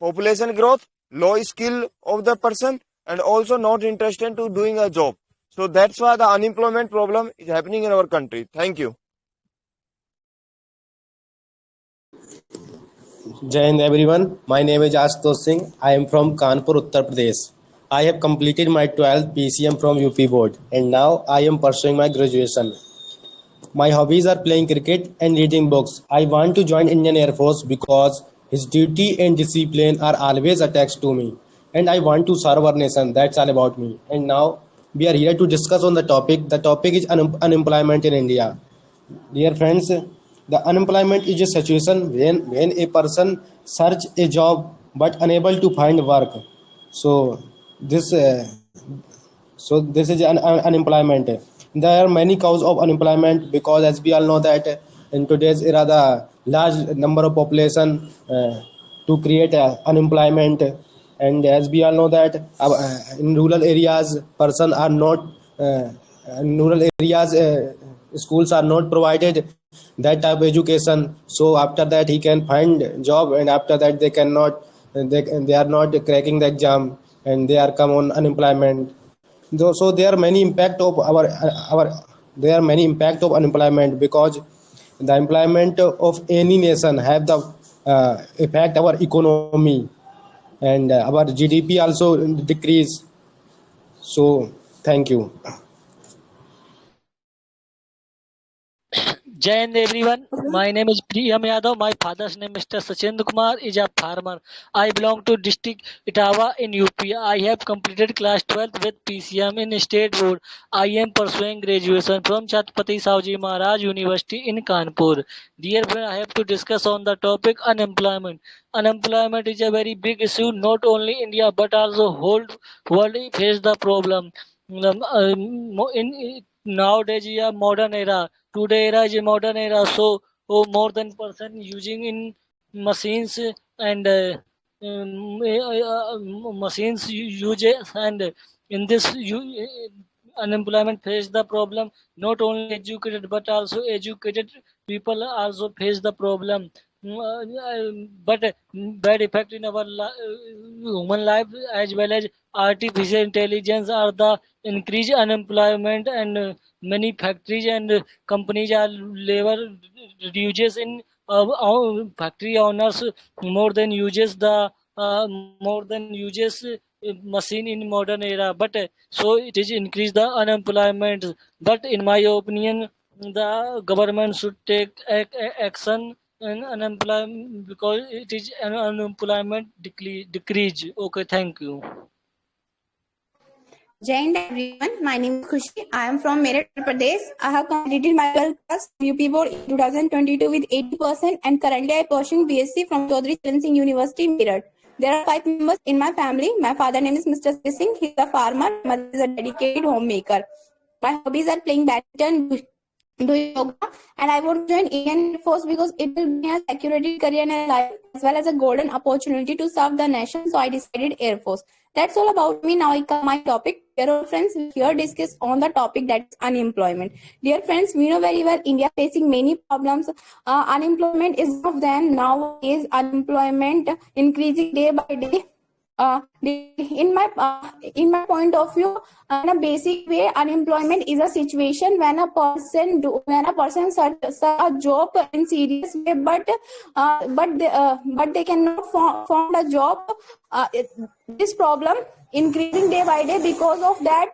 population growth, low skill of the person, and also not interested to doing a job. So that's why the unemployment problem is happening in our country. Thank you. Jai Hind everyone. My name is Ashutosh Singh. I am from Kanpur, Uttar Pradesh. I have completed my 12th PCM from UP board and now I am pursuing my graduation. My hobbies are playing cricket and reading books. I want to join Indian Air Force because his duty and discipline are always attached to me. And I want to serve our nation. That's all about me. And now we are here to discuss on the topic. The topic is unemployment in India. Dear friends, the unemployment is a situation when a person search a job but unable to find work. So this this is unemployment. There are many causes of unemployment because as we all know that in today's era the large number of population to create unemployment, and as we all know that in rural areas person are not in rural areas schools are not provided that type of education, so after that he can find job and after that they cannot they are not cracking the exam and they are come on unemployment. So there are many impact of our there are many impact of unemployment because the employment of any nation have the effect our economy and our GDP also decrease. So thank you. Jai Hind everyone. My name is Priyam Yadav. My father's name Mr. Sachendra Kumar is a farmer. I belong to district Etawah in UP. I have completed class 12th with PCM in state board. I am pursuing graduation from Chhatrapati Savaji Maharaj University in Kanpur. Dear friend, I have to discuss on the topic unemployment. Unemployment is a very big issue. Not only India but also whole world face the problem. Nowadays, is a modern era. Today era is a modern era, so more than person using in machines and machines uses, and in this unemployment face the problem. Not only educated but also educated people also face the problem. But bad effect in our human life as well as artificial intelligence are the increased unemployment, and many factories and companies are labor reduces in factory owners more than uses the more than uses machine in modern era, but so it is increase the unemployment. But in my opinion the government should take action in unemployment because it is an unemployment decrease. Okay, thank you. Jai Hind everyone. My name is Khushi. I am from Meerut, Uttar Pradesh. I have completed my 12th class UP board in 2022 with 80% and currently I am pursuing BSc from Chaudhary Charan Singh University, Meerut. There are 5 members in my family. My father name is Mr. Singh. He is a farmer. My mother is a dedicated homemaker. My hobbies are playing badminton, doing yoga, and I want to join Indian Air Force because it will be a security career and a life as well as a golden opportunity to serve the nation. So I decided Air Force. That's all about me. Now I come my topic. Dear friends, we here discuss on the topic that is unemployment. Dear friends, we know very well India facing many problems. Unemployment is one of them. Nowadays, unemployment increasing day by day. In my point of view, in a basic way, unemployment is a situation when a person searches a job in serious way, but they cannot find a job. This problem increasing day by day because of that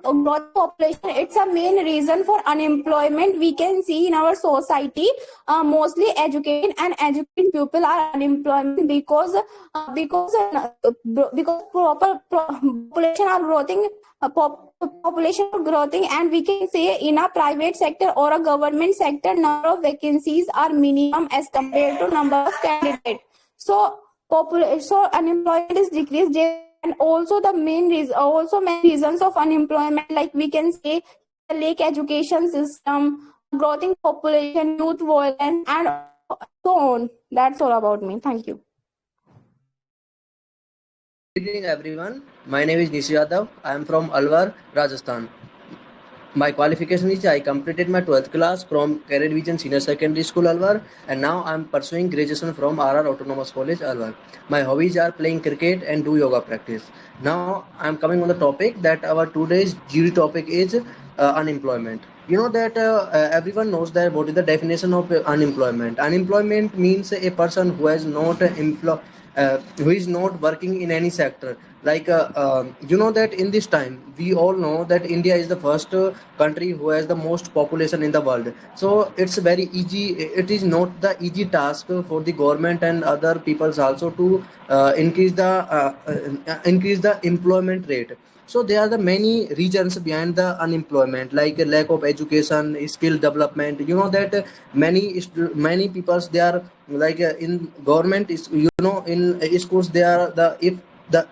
growth population. It's a main reason for unemployment. We can see in our society mostly educated and educated people are unemployed because population are growing. Population are growing, and we can say in a private sector or a government sector, number of vacancies are minimum as compared to number of candidates. So unemployment is decreased, and also the main reasons of unemployment, like we can say the lack education system, growing population, youth violence, and so on. That's all about me. Thank you. Good evening, everyone. My name is Nishi Yadav. I am from Alwar, Rajasthan. My qualification is I completed my 12th class from Career Vision Senior Secondary School, Alwar, and now I'm pursuing graduation from RR Autonomous College, Alwar. My hobbies are playing cricket and do yoga practice. Now I'm coming on the topic that our today's jury topic is unemployment. You know that everyone knows that what is the definition of unemployment. Unemployment means a person who has not who is not working in any sector. Like you know that in this time we all know that India is the first country who has the most population in the world. So it's very easy. It is not the easy task for the government and other peoples also to increase the employment rate. So there are the many reasons behind the unemployment, like a lack of education, skill development. You know that many peoples they are like in government is, you know, in schools they are the, if the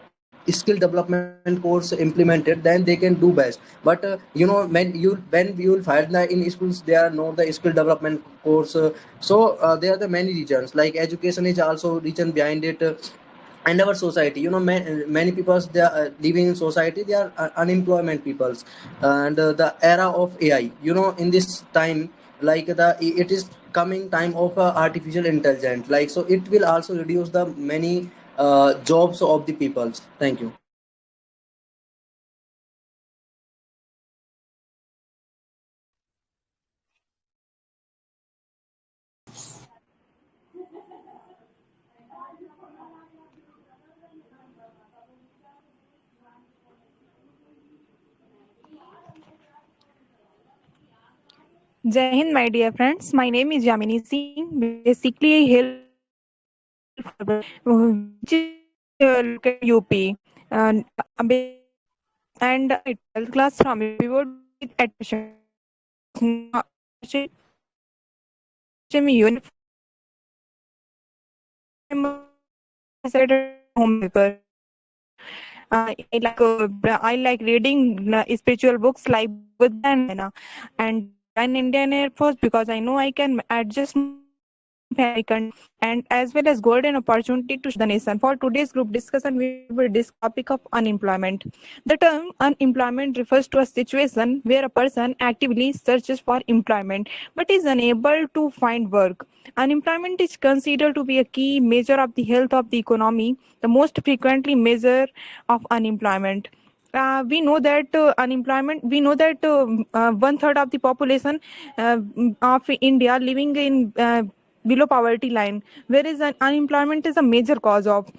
skill development course implemented, then they can do best. But you know, when you will find that in schools there are no the skill development course. There are the many reasons, like education is also reason behind it. And our society, you know, many people they are living in society, they are unemployment peoples. And the era of AI, you know, in this time, like it is coming time of artificial intelligence, like, so it will also reduce the many jobs of the peoples. Thank you. Jai Hind, my dear friends. My name is Yamini Singh. Basically, I hail from which is located in UP. And my 12th class from UP board with admission. Now, unit home paper. I like reading spiritual books like Buddha and Ramayana, and join Indian Air Force because I know I can adjust my family and as well as golden opportunity to the nation. For today's group discussion, we will discuss topic of unemployment. The term unemployment refers to a situation where a person actively searches for employment but is unable to find work. Unemployment is considered to be a key measure of the health of the economy, the most frequently measure of unemployment. We know that unemployment. We know that one third of the population of India living in below poverty line, whereas unemployment is a major cause of.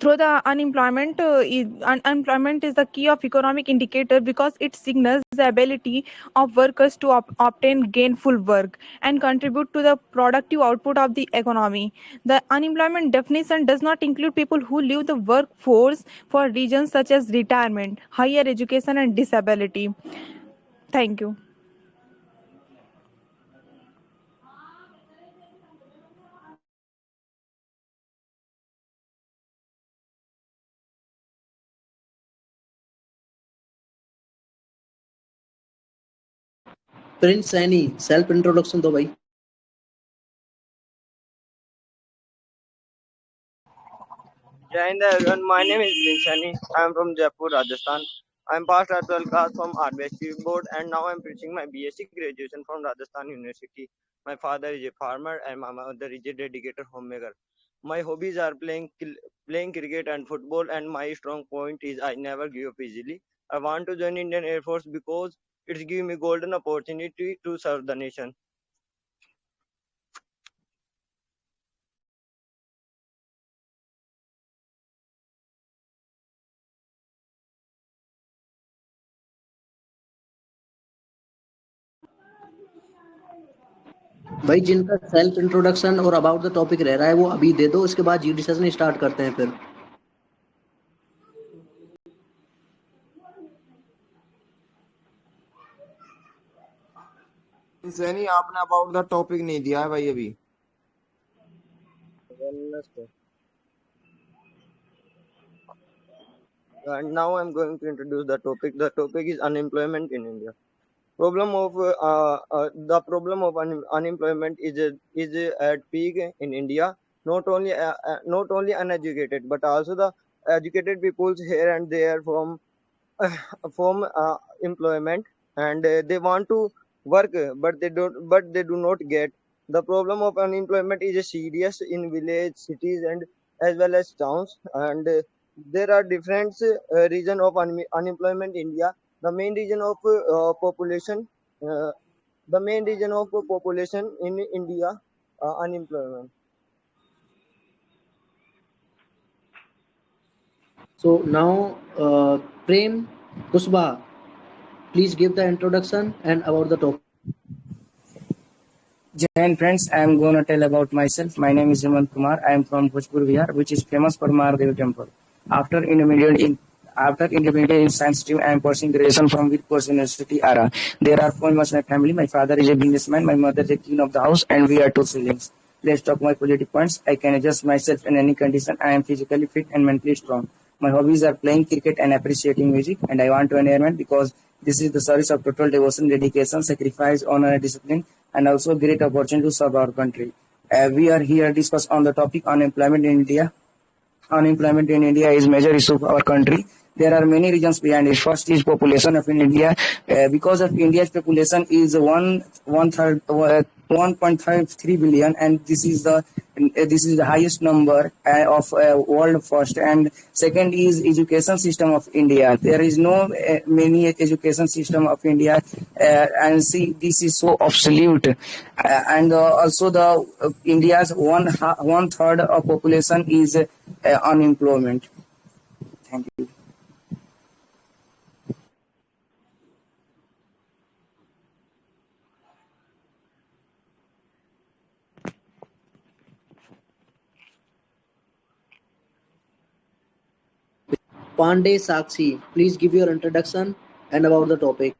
Through the unemployment is the key of economic indicator because it signals the ability of workers to obtain gainful work and contribute to the productive output of the economy. The unemployment definition does not include people who leave the workforce for reasons such as retirement, higher education, and disability. Thank you. Prince Saini, self introduction दो भाई. Jai Hind everyone, my name is Linshani. I am from Jaipur, Rajasthan. I am passed at 12th class from RBSC board and now I am pursuing my BSc graduation from Rajasthan University. My father is a farmer and my mother is a dedicated homemaker. My hobbies are playing cricket and football, and my strong point is I never give up easily. I want to join Indian Air Force because it's give me golden opportunity to serve the nation. भाई जिनका self introduction और about the topic रह रहा है वो अभी दे दो, उसके बाद जी डिस्कशन स्टार्ट करते हैं फिर. सैनी आपने अबाउट द टॉपिक नहीं दिया है भाई अभी. And now I'm going to introduce the topic. The topic is unemployment in India. The problem of unemployment is at peak in India. Not only uneducated, but also the educated peoples here and there from employment. and they want to work, but they do not get. The problem of unemployment is serious in village, cities, and as well as towns, and there are different reason of unemployment in India. The main reason of population, uh, the main reason of population in India, unemployment. So now, Prem Kusba, please give the introduction and about the topic. Jain friends, I am going to tell about myself. My name is Hemant Kumar. I am from Bhojpur, Bihar, which is famous for Mahadev Temple. After intermediate in science stream, I am pursuing graduation from Virpur University, Ara. There are four members of my family. My father is a businessman. My mother is a queen of the house, and we are two siblings. Let's talk my positive points. I can adjust myself in any condition. I am physically fit and mentally strong. My hobbies are playing cricket and appreciating music, and I want to environment because this is the service of total devotion, dedication, sacrifice, honor, and discipline, and also great opportunity to serve our country. We are here discuss on the topic unemployment in India. Unemployment in India is major issue of our country. There are many reasons behind it. First is population of India. Because of India's population is 1.53 billion, and this is the highest number of world first. And second is education system of India. There is no many education system of India, and see this is so obsolete. And also the India's one third of population is unemployment. Thank you. Pandey Sakshi, please give your introduction and about the topic.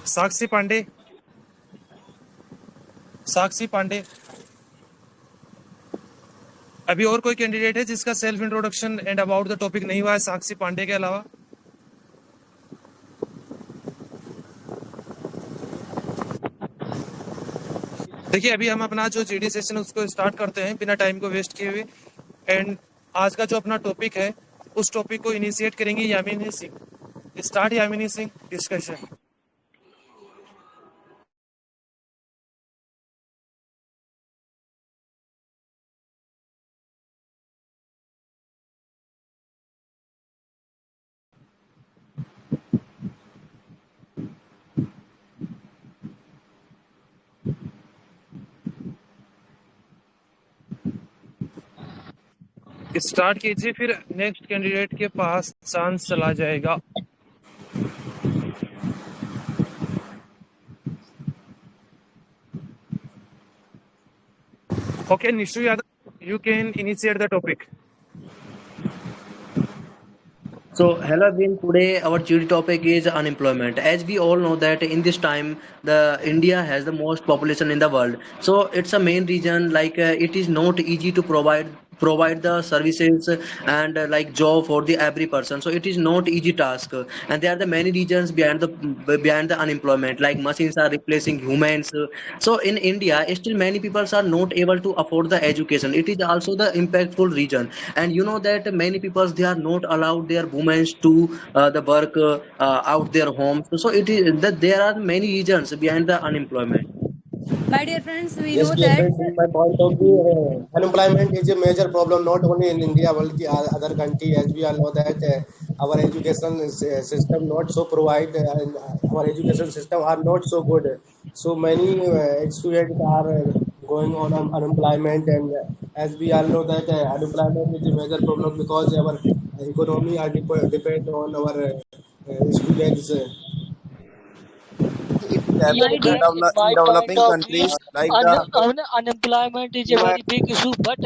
साक्षी पांडे साक्षी पांडे अभी और कोई candidate है जिसका self introduction and about the topic नहीं हुआ है साक्षी पांडे के अलावा? देखिए, अभी हम अपना जो जीडी सेशन उसको स्टार्ट करते हैं बिना टाइम को वेस्ट किए हुए। एंड आज का जो अपना टॉपिक है उस टॉपिक को इनिशिएट करेंगे Yamini Singh. Start Yamini Singh discussion. Start कीजिए, फिर नेक्स्ट कैंडिडेट के पास चांस चला जाएगा। Okay, Nishu Yadav, you can initiate the topic. So hello everyone. Today our GD topic is unemployment. As we all know that in this time the India has the most population in the world. So it's a main reason like it is not easy to provide the services and like job for the every person. So it is not easy task, and there are the many reasons behind the unemployment, like machines are replacing humans. So in India still many people are not able to afford the education. It is also the impactful reason, and you know that many people they are not allowed their women to the work out their homes. So it is that there are many reasons behind the unemployment. My dear friends, we Yes, know dear that friends, in my point of view, unemployment is a major problem not only in India but the other country. As we all know that our education system not so provide, and our education system are not so good. So many students are going on unemployment, and as we all know that unemployment is a major problem because our economy are depend on our students. It is My happening in, dear, in my point developing of view, countries like the unemployment is a My very big issue, but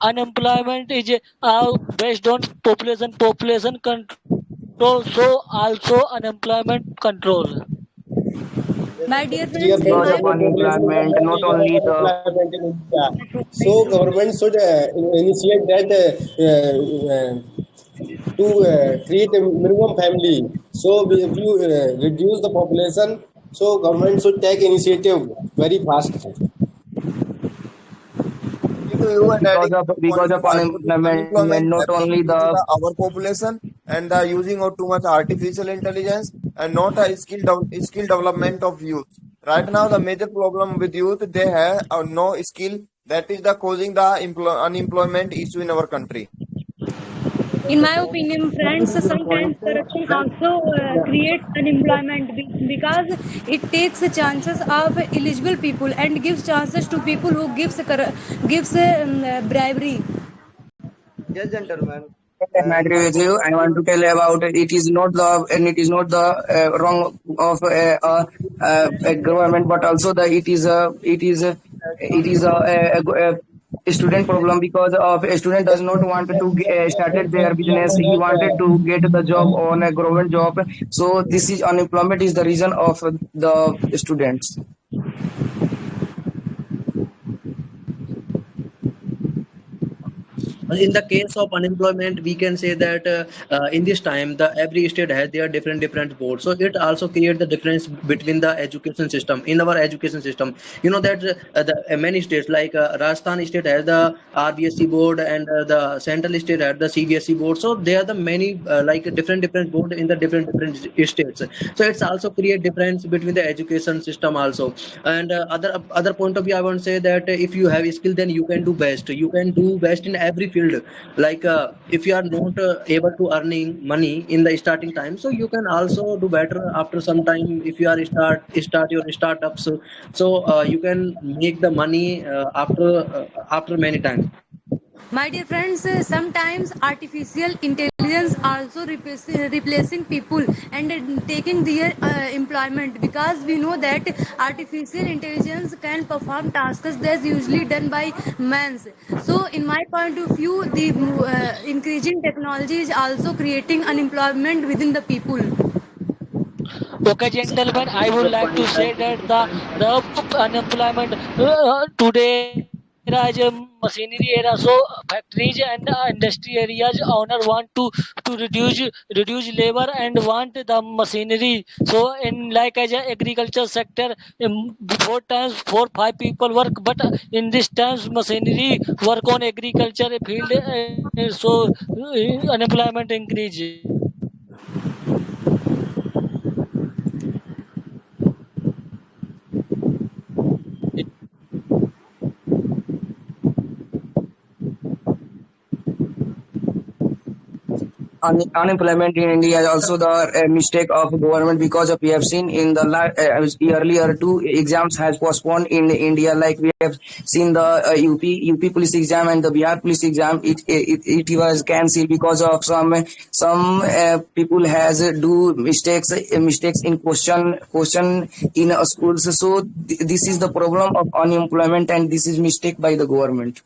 unemployment is based on population control, so also unemployment control. my dear Yes, dear friends, in friends, Because my of our population is unemployment, the not reason of only the unemployment in India. So government should initiate that to create a minimum family. So if you reduce the population, so government should take initiative very fast. to you and adding because of some because point of to unemployment not happening only due to the our population and the using of too much artificial intelligence and not a skill development of youth. Right now, the major problem with youth, they have no skill. That is the causing the unemployment issue in our country. In my opinion, friends, Your sometimes point. corruption also Yeah. creates unemployment because it takes chances of eligible people and gives chances to people who gives bribery. Yes, gentlemen. I In agree my with point you. of I want to view, tell about it is not the wrong of a government, but also the it is a student problem because of a student does not want to started their business. He wanted to get the job on a government job. So this is unemployment is the reason of the students. In the case of unemployment, we can say that in this time, the every state has their different boards. So it also creates the difference between the education system. In our education system, you know that many states like Rajasthan state has the RBSC board and the central state has the CBSE board. So there are the many like different board in the different states. So it's also create difference between the education system also. And other point of view, I want to say that if you have skill, then you can do best. You can do best in every field. Like if you are not able to earning money in the starting time, so you can also do better after some time. If you are start your startup, so you can make the money after many times. My dear friends, sometimes artificial intelligence also replacing people and taking their employment because we know that artificial intelligence can perform tasks that's usually done by men. So, in my point of view, the increasing technology is also creating unemployment within the people. Okay, gentlemen, I would like to say that the unemployment today era is a machinery era, so factories and industry areas owner want to reduce labor and want the machinery. So in like as a agriculture sector, before times 4 5 people work, but in this times machinery work on agriculture field, so unemployment increase. Unemployment in India is also the mistake of government because of we have seen in the earlier two exams has postponed in India. Like we have seen the UP police exam and the Bihar police exam. It was cancelled because of some people has do mistakes in question in schools. So this is the problem of unemployment and this is mistake by the government.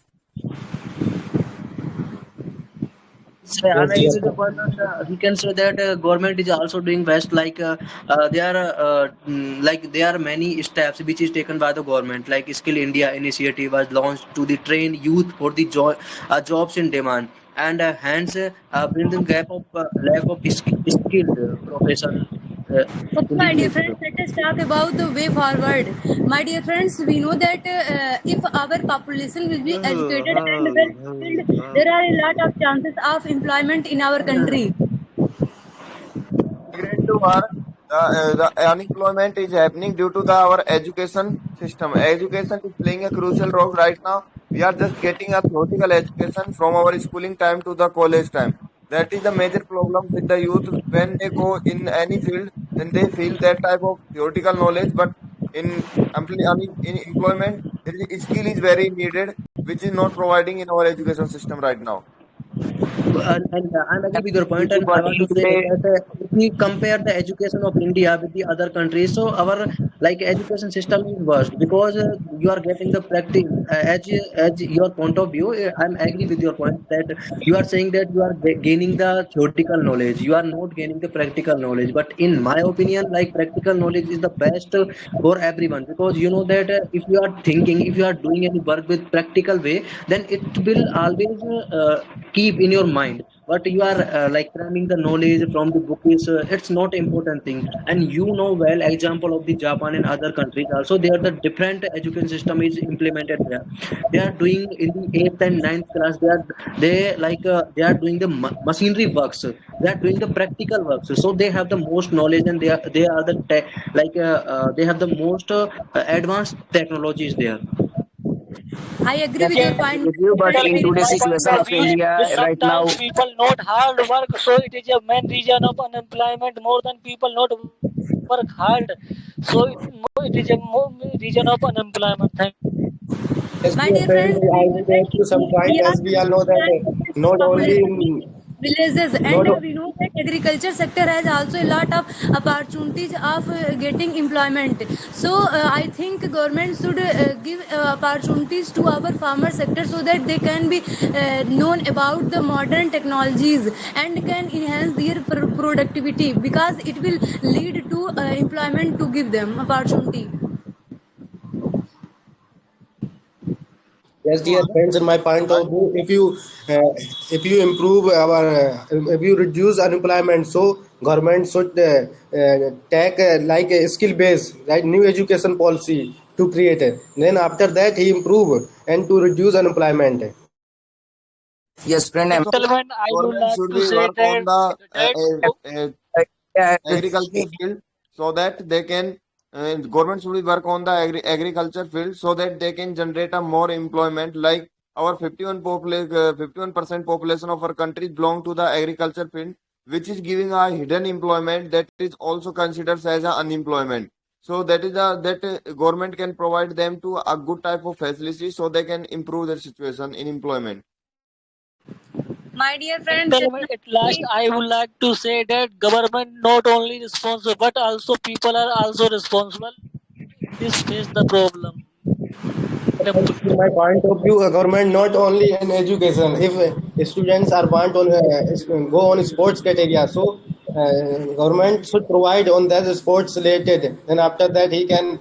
So I'm Yes, agree yes. with the point that we can say that government is also doing best. Like like there are many steps which is taken by the government. Like Skill India initiative was launched to the train youth for the jobs in demand, and hence bringing gap of lack of skilled profession Okay, in the my dear youth. friends, let us talk about the way forward. My dear friends, we know that if our population will be educated and well skilled, there are a lot of chances of employment in our country. Agreed to her. The unemployment is happening due to our education system. Education is playing a crucial role right now. We are just getting a theoretical education from our schooling time to the college time. That is the major problem with the youth. When they go in any field, then they feel that type of theoretical knowledge. But in in employment, skill is very needed, which is not providing in our education system right now. And I'm agree with your point, and I want to Working say today. that if we compare the education of India with the other countries, so our like education system is worst because you are getting the practice as your point of view. I'm agree with your point that you are saying that you are gaining the theoretical knowledge, you are not gaining the practical knowledge. But in my opinion, like practical knowledge is the best for everyone because you know that if you are thinking, if you are doing any work with practical way, then it will always keep in your mind. but you are like cramming the knowledge from the book is it's not important thing. And you know well example of the Japan and other countries also, they are the different education system is implemented there. They are doing in the 8th and ninth class, they are doing the machinery works, they are doing the practical works, so they have the most knowledge, and they are the they have the most advanced technologies there. I agree with Definitely your Yeah, agree point. with you, but Very, in agree very with today's my well point situation of of said. view. India right Sometimes now, people not hard work, so it is a main reason of unemployment more than people not work hard. So it is a reason of unemployment. Thank Yes, My dear dear friend, friends, I we know would that add to some point we are as we all know that trying to face not only population in villages, not and we know that agriculture sector has also a lot of opportunities of getting employment. So I think government should give opportunities to our farmer sector so that they can be known about the modern technologies and can enhance their productivity, because it will lead to employment to give them opportunity. yes, dear friends, in my point of view, if you improve our if you reduce unemployment, so government should take like a skill base, right, new education policy to create it. Then after that, he improve and to reduce unemployment. yes, friend, you. I'm Also, Gentlemen, I would government like should to be say work on the that agriculture field so that they can government should be work on the agriculture field so that they can generate a more employment. Like our 51% population of our country belong to the agriculture field, which is giving a hidden employment that is also considered as a unemployment. So that is a that government can provide them to a good type of facility so they can improve their situation in employment. My dear friends, gentlemen, at last I would like to say that government not only responsible but also people are also responsible in this face the problem. In my point of view, government not only in education. If students are want on go on sports criteria, so government should provide on that sports related. Then after that, he can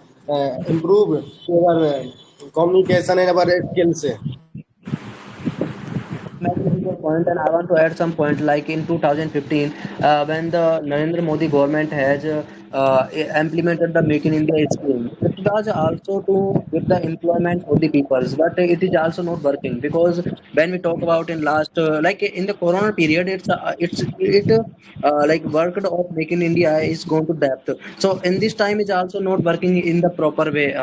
improve our communication and our skills. I'm agree with your point, and I want to add some point. Like in 2015, when the Narendra Modi government has implemented the Make in India scheme, it was also to give the employment for the peoples, but it is also not working, because when we talk about in last like in the Corona period, like worked of Make in India is going to depth. So in this time is also not working in the proper way.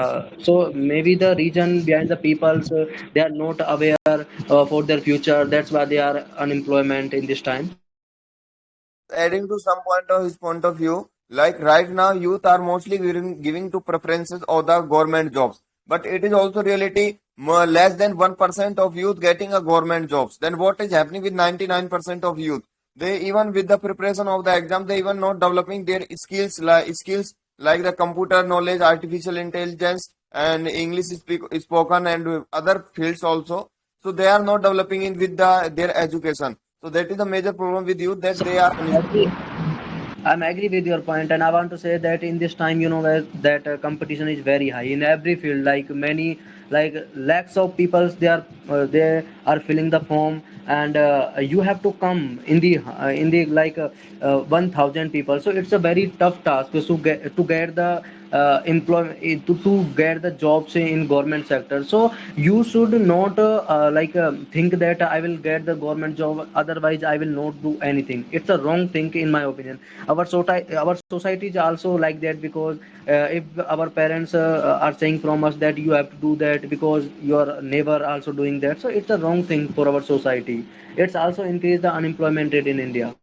So maybe the reason behind the peoples they are not aware for their future. That's why they are unemployment in this time. Adding to some point of his point of view, like right now, youth are mostly giving to preferences of the government jobs. But it is also reality less than 1% of youth getting a government jobs. Then what is happening with 99% of youth? They even with the preparation of the exam, they even not developing their skills like the computer knowledge, artificial intelligence, and English spoken and other fields also. So they are not developing in with their education. So that is the major problem with youth that they are Agree. unemployed. I'm agree with your point, and I want to say that in this time, that competition is very high in every field. Like many, like lakhs of people, they are filling the form, and you have to come in the 1,000 people. So it's a very tough task to get the employment to get the jobs in government sector. So you should not think that I will get the government job, otherwise I will not do anything. It's a wrong thing in my opinion. Our society is also like that, because if our parents are saying from us that you have to do that because your neighbor also doing that, so it's a wrong thing for our society. It's also increase the unemployment rate in India.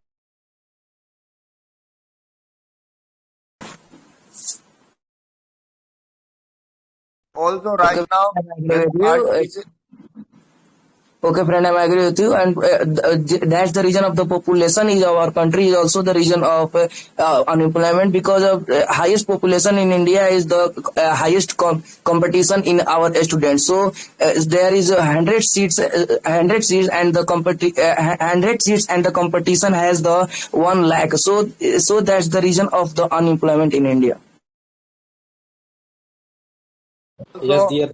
Also, okay, right now, I agree that with you. artificial Okay, friend, I agree with you, and that's the reason of the population is our country is also the reason of unemployment, because of highest population in India is the highest competition in our students. So there is 100 seats, and the 100 seats, and the competition has the 1 lakh. So that's the reason of the unemployment in India. Yes, Also, dear.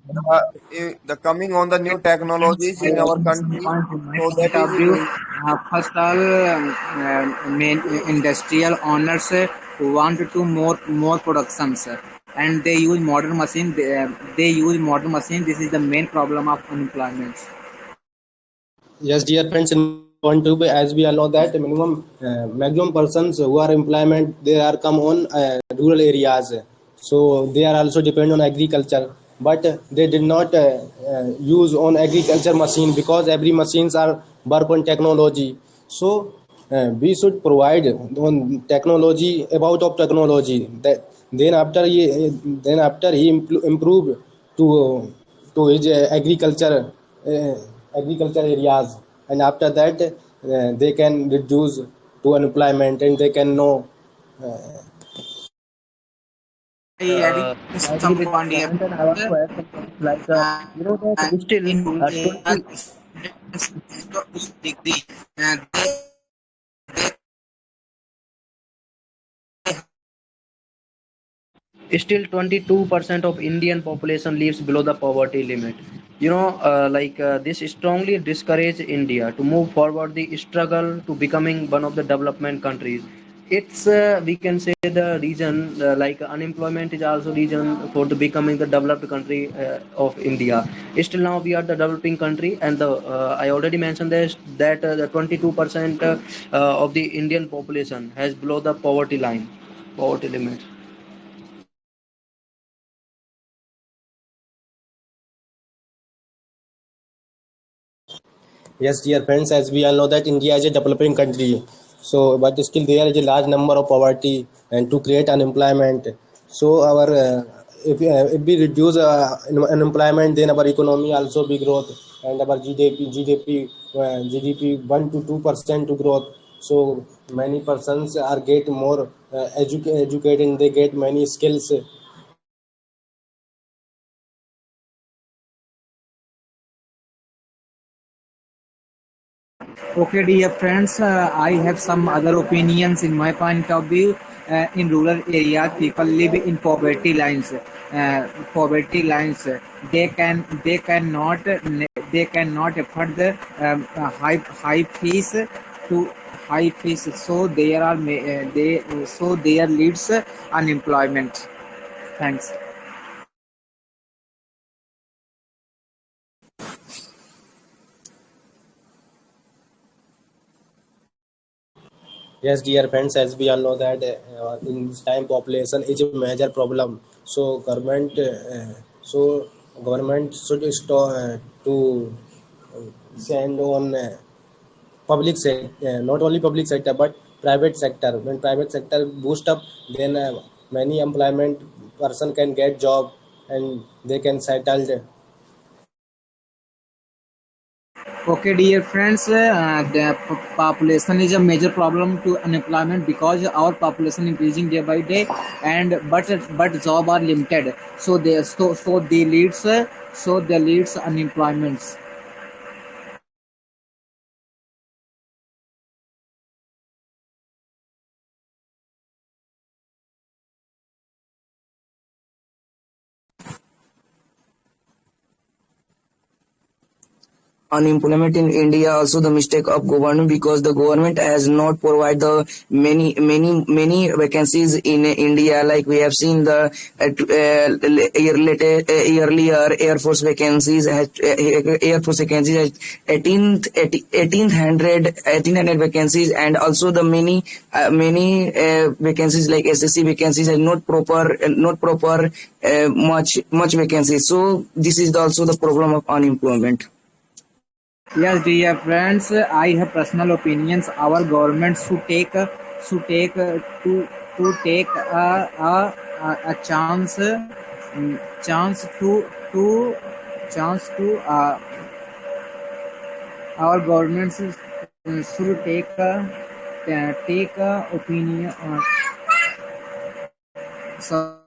the coming on the new technologies I in our have some country. points in my So that point of is view. First of all, main industrial owners want to more productions, and they use modern machine. They use modern machine. This is the main problem of unemployment. Yes, dear friends, in my point of view, as we all know that maximum persons who are employment, they are come on rural areas. So they are also depend on agriculture, but they did not use on agriculture machine because every machines are work on technology. So we should provide on technology about of technology. That then after he improve to his uh, agriculture areas, and after that they can reduce to unemployment, and they can know. uh, I adding I agree some with your point here. point, and I want to add some points like you know that still In rural areas, 20. students degree, and still 22% of Indian population lives below the poverty limit. This strongly discourage India to move forward the struggle to becoming one of the development countries. It's we can say the reason like unemployment is also reason for the becoming the developed country of India. Still now we are the developing country, and the I already mentioned this that the 22% of the Indian population has below the poverty limit. Yes, dear friends, as we all know that India is a developing country. So, but still there is a large number of poverty and to create unemployment. So, if we reduce unemployment, then our economy also be growth, and our GDP 1 to 2% to growth. So many persons are get more educated. They get many skills. Okay, dear friends, I have some other opinions in my point of view. In rural areas, people live in poverty lines. Poverty lines. They cannot they cannot afford the high fees to high fees. So there are they so there leads unemployment. Thanks. Yes, dear friends, as we all know that in this time population is a major problem. So government should stop to send on public sector, not only public sector but private sector. When private sector boost up, then many employment person can get job and they can settle. Okay, dear friends, the population is a major problem to unemployment because our population increasing day by day, and but job are limited. So they leads unemployments. Unemployment in India also the mistake of government, because the government has not provide the many vacancies in India. Like we have seen the earlier Air Force vacancies has Air Force vacancies has 1800 vacancies, and also the many vacancies like SSC vacancies has not proper much vacancies. So this is also the problem of unemployment. Yes, dear friends, I have personal opinions. Our government should take take a chance to chance to our government should take a opinion. Sorry,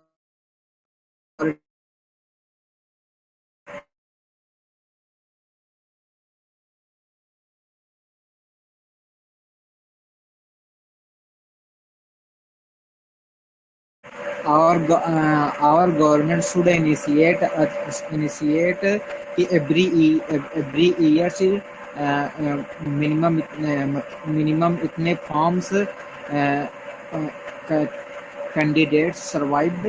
our government should initiate every year से minimum minimum इतने forms candidates survived,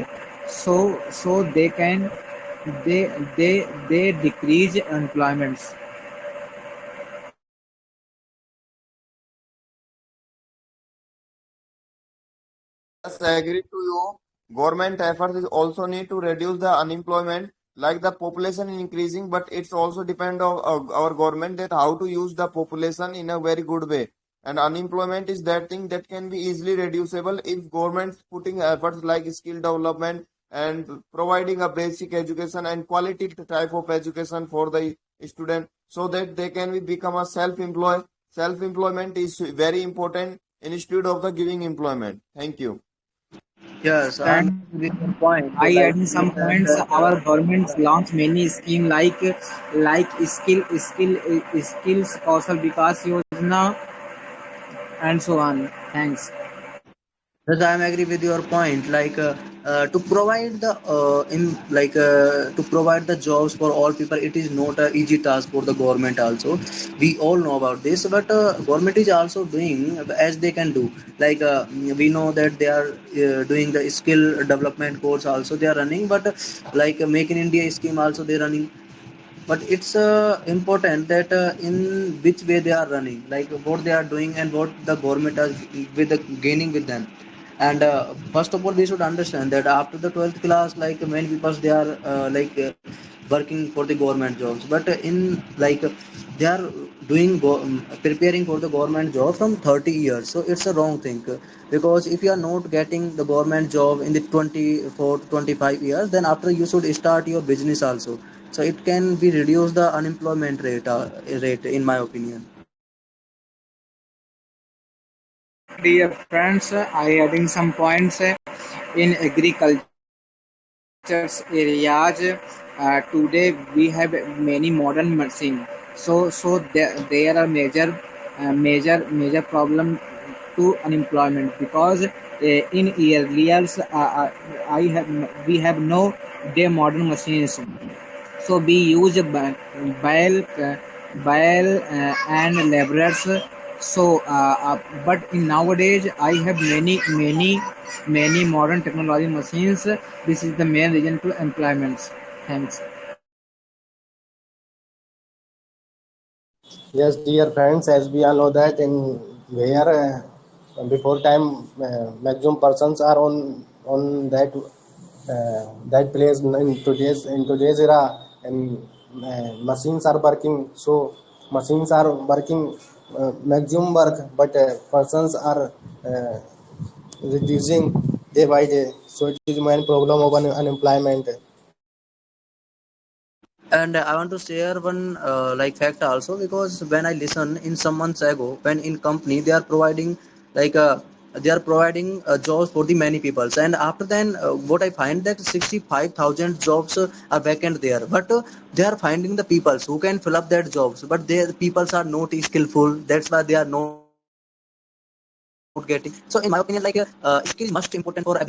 so they can they they decrease employments. Yes, I agree to you. Government efforts is also need to reduce the unemployment. Like the population is increasing, but it's also depend on our government that how to use the population in a very good way. And unemployment is that thing that can be easily reducible if government putting efforts like skill development and providing a basic education and quality type of education for the student so that they can become a self-employed. Self-employment is very important instead of the giving employment. Thank you. Yes, I'm And with your point. I Like adding you some said points. that Our government launched many scheme like skills Kausal Vikas Yojana and so on. Thanks. yes, I'm agree with your point. To provide the to provide the jobs for all people, it is not a easy task for the government. Also, we all know about this, but government is also doing as they can do. We know that they are doing the skill development course. Also, they are running, but Make in India scheme also they running, but it's important that in which way they are running, like what they are doing and what the government is with the gaining with them. And first of all we should understand that after the 12th class, like many people they are working for the government jobs, but they are preparing for the government job from 30 years, so it's a wrong thing. Because if you are not getting the government job in the 24 to 25 years, then after you should start your business also, so it can be reduce the unemployment rate in my opinion. Dear friends, I adding some points in agriculture areas. Today we have many modern machines. There are major problem to unemployment because in earlier I have we have no day modern machines, so we use bile and laborers. But in nowadays I have many modern technology machines. This is the main reason to employments. Thanks. Yes, dear friends, as we all know that in where before time maximum persons are on that place in today's era, and machines are working. So machines are working maximum work, but persons are reducing day by day. So it is main problem of unemployment. And I want to share one fact also, because when I listen in some months ago, when in company like uh, they are providing jobs for the many peoples, and after then what I find that 65,000 jobs are vacant there, but they are finding the peoples who can fill up that jobs, but their peoples are not skillful, that's why they are not getting. So in my opinion, skill is most important for every